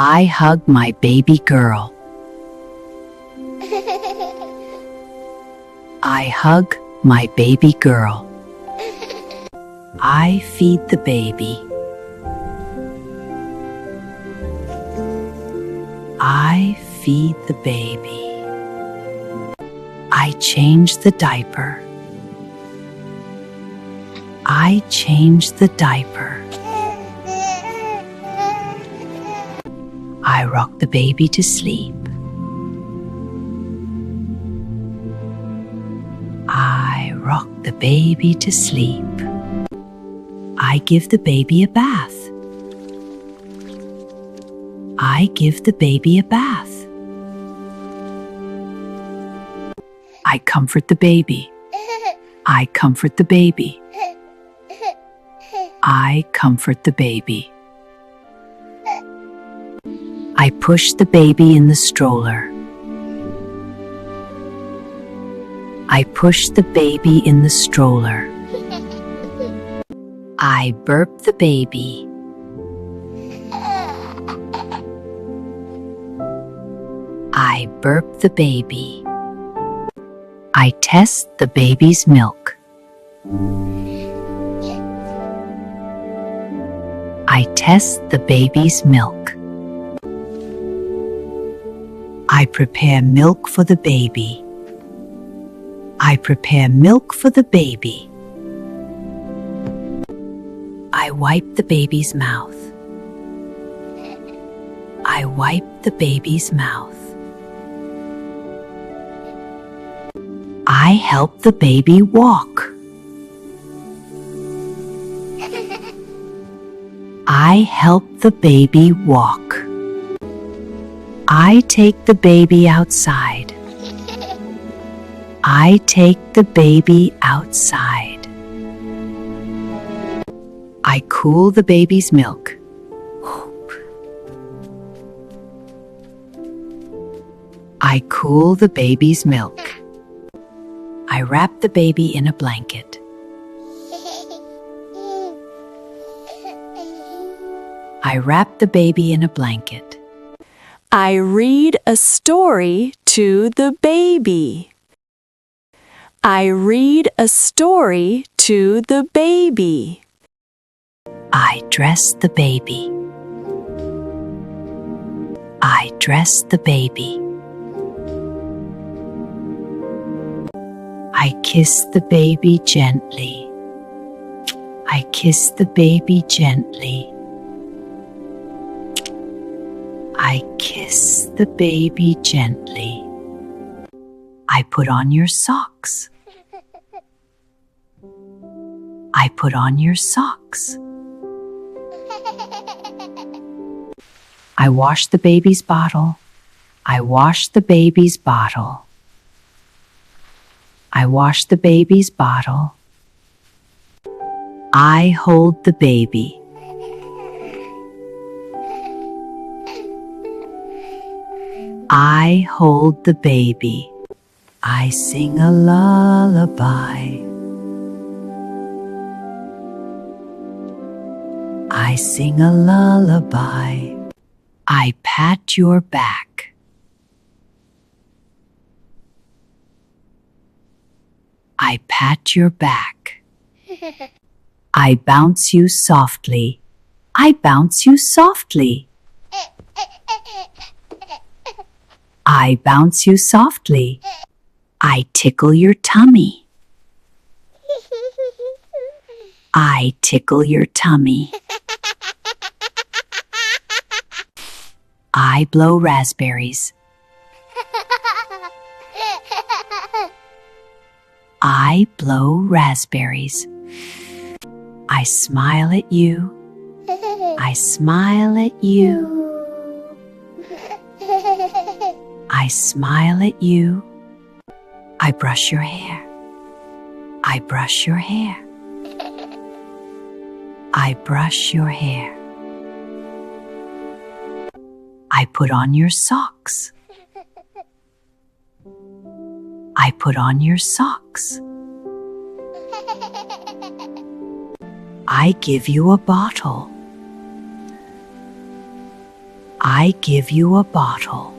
I hug my baby girl. I hug my baby girl. I feed the baby. I feed the baby. I change the diaper. I change the diaper. I rock the baby to sleep. I rock the baby to sleep. I give the baby a bath. I give the baby a bath. I comfort the baby. I comfort the baby. I comfort the baby. I push the baby in the stroller. I push the baby in the stroller. I burp the baby. I burp the baby. I test the baby's milk. I test the baby's milk. I prepare milk for the baby. I prepare milk for the baby. I wipe the baby's mouth. I wipe the baby's mouth. I help the baby walk. I help the baby walk. I take the baby outside. I take the baby outside. I cool the baby's milk. I cool the baby's milk. I wrap the baby in a blanket. I wrap the baby in a blanket. I read a story to the baby. I read a story to the baby. I dress the baby. I dress the baby. I kiss the baby gently. I kiss the baby gently. I kiss the baby gently. I put on your socks. I put on your socks. I wash the baby's bottle. I wash the baby's bottle. I wash the baby's bottle. I hold the baby. I hold the baby. I sing a lullaby. I sing a lullaby. I pat your back. I pat your back. I bounce you softly. I bounce you softly. I bounce you softly. I tickle your tummy. I tickle your tummy. I blow raspberries. I blow raspberries. I smile at you. I smile at you. I smile at you. I brush your hair. I brush your hair. I brush your hair. I put on your socks. I put on your socks. I give you a bottle. I give you a bottle.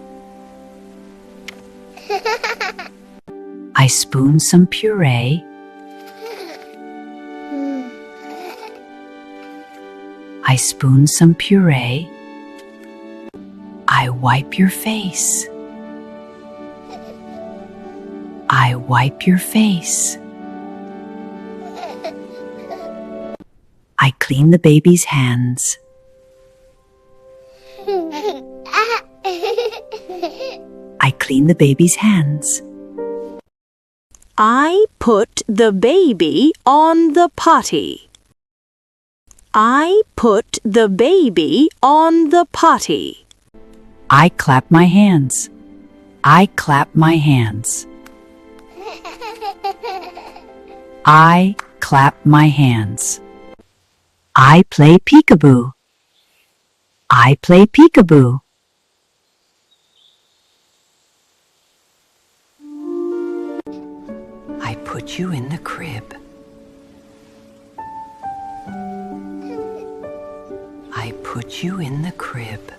I spoon some puree. I spoon some puree. I wipe your face. I wipe your face. I clean the baby's hands. I clean the baby's hands. I put the baby on the potty. I put the baby on the potty. I clap my hands. I clap my hands. I clap my hands. I play peekaboo. I play peekaboo. I put you in the crib. I put you in the crib.